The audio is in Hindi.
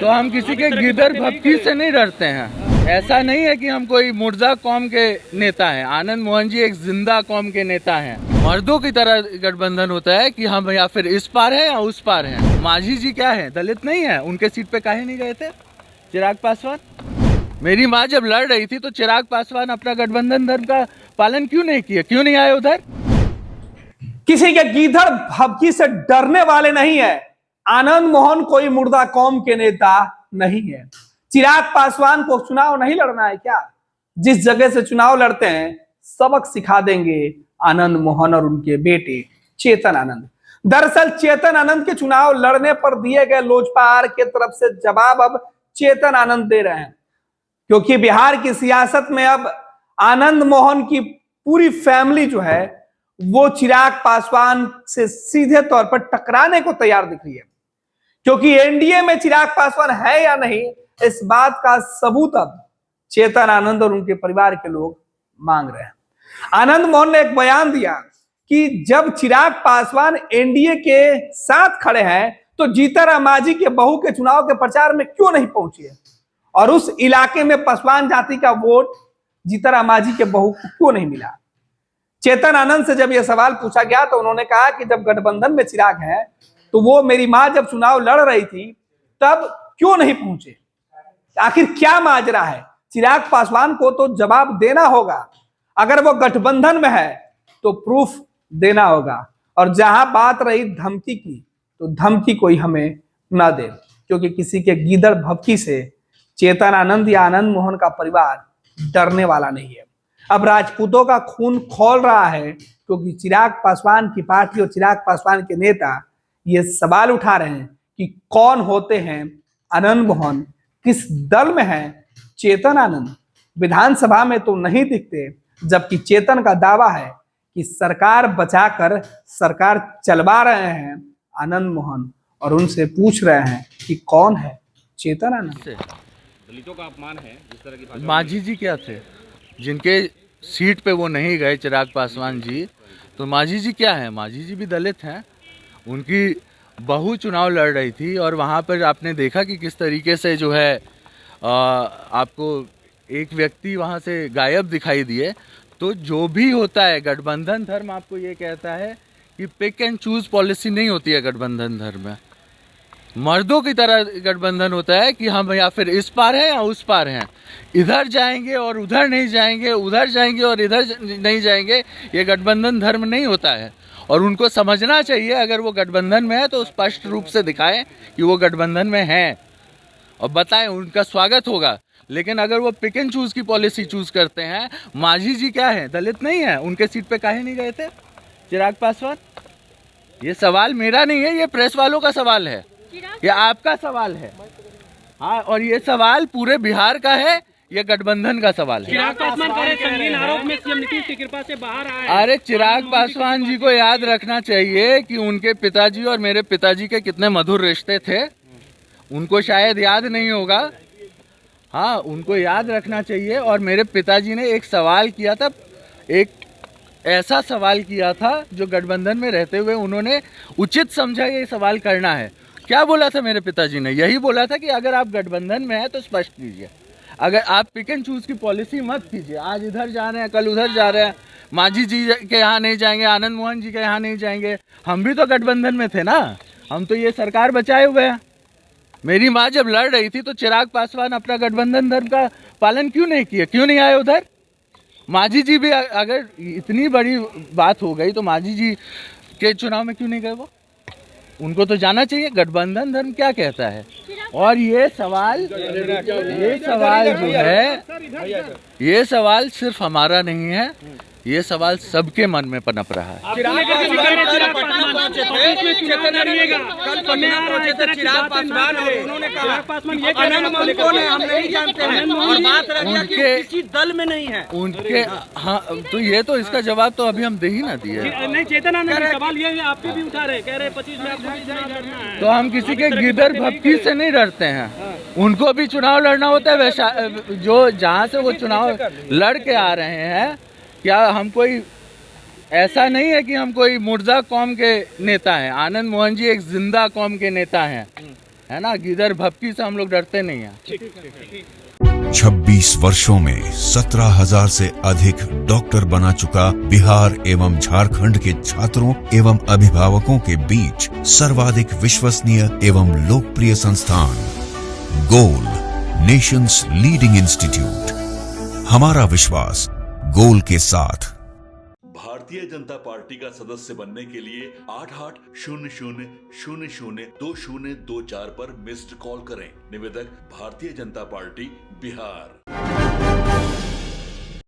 तो हम किसी के गिदड़ भपकी से नहीं डरते हैं। ऐसा नहीं है कि हम कोई मुर्दा कौम के नेता हैं। आनंद मोहन जी एक जिंदा कौम के नेता हैं। मर्दों की तरह गठबंधन होता है कि हम या फिर इस पार है या उस पार हैं। मांझी जी क्या है, दलित नहीं है? उनके सीट पे काहे नहीं गए थे चिराग पासवान? मेरी माँ जब लड़ रही थी तो चिराग पासवान अपना गठबंधन धर्म का पालन क्यों नहीं किया, क्यों नहीं आए उधर? किसी के गीदड़ भभकी से डरने वाले नहीं है। आनंद मोहन कोई मुर्दा कौम के नेता नहीं है। चिराग पासवान को चुनाव नहीं लड़ना है क्या? जिस जगह से चुनाव लड़ते हैं सबक सिखा देंगे आनंद मोहन और उनके बेटे चेतन आनंद। दरअसल चेतन आनंद के चुनाव लड़ने पर दिए गए लोजपा के तरफ से जवाब अब चेतन आनंद दे रहे हैं, क्योंकि बिहार की सियासत में अब आनंद मोहन की पूरी फैमिली जो है वो चिराग पासवान से सीधे तौर पर टकराने को तैयार दिख रही है। क्योंकि एनडीए में चिराग पासवान है या नहीं, इस बात का सबूत अब चेतन आनंद और उनके परिवार के लोग मांग रहे हैं। आनंद मोहन ने एक बयान दिया कि जब चिराग पासवान एनडीए के साथ खड़े हैं तो जीतनराम मांझी के बहू के चुनाव के प्रचार में क्यों नहीं पहुंचे, और उस इलाके में पासवान जाति का वोट जीतनराम मांझी के बहू को क्यों नहीं मिला। चेतन आनंद से जब यह सवाल पूछा गया तो उन्होंने कहा कि जब गठबंधन में चिराग है तो वो मेरी मां जब चुनाव लड़ रही थी तब क्यों नहीं पहुंचे। आखिर क्या माजरा है? चिराग पासवान को तो जवाब देना होगा। अगर वो गठबंधन में है तो प्रूफ देना होगा। और जहां बात रही धमकी की, तो धमकी कोई हमें ना दे, क्योंकि किसी के गीदड़ भभकी से चेतन आनंद या आनंद मोहन का परिवार डरने वाला नहीं है। अब राजपूतों का खून खौल रहा है, क्योंकि चिराग पासवान की पार्टी और चिराग पासवान के नेता ये सवाल उठा रहे हैं कि कौन होते हैं आनंद मोहन, किस दल में है चेतन आनंद। विधानसभा में तो नहीं दिखते, जबकि चेतन का दावा है कि सरकार बचाकर सरकार चलवा रहे हैं आनंद मोहन, और उनसे पूछ रहे हैं कि कौन है चेतन आनंद। दलितों का अपमान है जिस तरह की। मांझी जी क्या थे जिनके सीट पे वो नहीं गए चिराग पासवान जी? तो मांझी जी क्या है? मांझी जी भी दलित हैं। उनकी बहू चुनाव लड़ रही थी और वहाँ पर आपने देखा कि किस तरीके से जो है आपको एक व्यक्ति वहाँ से गायब दिखाई दिए। तो जो भी होता है, गठबंधन धर्म आपको ये कहता है कि पिक एंड चूज पॉलिसी नहीं होती है गठबंधन धर्म में। मर्दों की तरह गठबंधन होता है कि हम या फिर इस पार है या उस पार हैं। इधर जाएंगे और उधर नहीं जाएंगे, उधर जाएंगे और इधर नहीं जाएंगे। ये गठबंधन धर्म नहीं होता है। और उनको समझना चाहिए, अगर वो गठबंधन में है तो स्पष्ट रूप से दिखाएं कि वो गठबंधन में हैं और बताएं, उनका स्वागत होगा। लेकिन अगर वो पिक एंड चूज की पॉलिसी चूज करते हैं, मांझी जी क्या है, दलित नहीं है? उनके सीट पे काहे नहीं गए थे चिराग पासवान? ये सवाल मेरा नहीं है, ये प्रेस वालों का सवाल है, ये आपका सवाल है। हाँ, और ये सवाल पूरे बिहार का है, ये गठबंधन का सवाल है। चिराग पासवान करे संगीन आरोप में सीएम नीतीश की कृपा से बाहर आए। अरे चिराग पासवान जी को याद रखना चाहिए कि उनके पिताजी और मेरे पिताजी के कितने मधुर रिश्ते थे। उनको शायद याद नहीं होगा। हाँ, उनको याद रखना चाहिए। और मेरे पिताजी ने एक सवाल किया था, एक ऐसा सवाल किया था जो गठबंधन में रहते हुए उन्होंने उचित समझा ये सवाल करना है। क्या बोला था मेरे पिताजी ने? यही बोला था कि अगर आप गठबंधन में हैं तो स्पष्ट कीजिए, अगर आप पिक एंड चूज की पॉलिसी मत कीजिए। आज इधर जा रहे हैं, कल उधर जा रहे हैं। मांझी जी के यहाँ नहीं जाएंगे, आनंद मोहन जी के यहाँ नहीं जाएंगे। हम भी तो गठबंधन में थे ना, हम तो ये सरकार बचाए हुए हैं। मेरी माँ जब लड़ रही थी तो चिराग पासवान अपना गठबंधन धर्म का पालन क्यों नहीं किया, क्यों नहीं आए उधर? मांझी जी भी, अगर इतनी बड़ी बात हो गई तो मांझी जी के चुनाव में क्यों नहीं गए वो? उनको तो जाना चाहिए गठबंधन धर्म क्या कहता है। और ये सवाल जो है, ये सवाल सिर्फ हमारा नहीं है, ये सवाल सबके मन में पनप रहा है। उनके दल में नहीं है उनके। हाँ, तो ये तो इसका जवाब तो अभी हम दे ही ना दिए। नहीं, चेतन आनंद सवाल ये है, आपके भी उठा रहे, कह रहे 25 में आपको भी चुनाव लड़ना है। तो हम किसी के गिदड़ भपकी से नहीं डरते हैं। उनको भी चुनाव लड़ना होता है। वैसा जो जहाँ से वो चुनाव लड़ के आ रहे हैं, क्या हम कोई, ऐसा नहीं है कि हम कोई मुर्दा कौम के नेता हैं। आनंद मोहन जी एक जिंदा कौम के नेता हैं। है ना, गिदर भपकी से हम लोग डरते नहीं हैं। 26 वर्षों में 17,000 से अधिक डॉक्टर बना चुका बिहार एवं झारखंड के छात्रों एवं अभिभावकों के बीच सर्वाधिक विश्वसनीय एवं लोकप्रिय संस्थान गोल, नेशंस लीडिंग इंस्टीट्यूट। हमारा विश्वास गोल के साथ। भारतीय जनता पार्टी का सदस्य बनने के लिए 8800002024 पर मिस्ड कॉल करें। निवेदक भारतीय जनता पार्टी बिहार।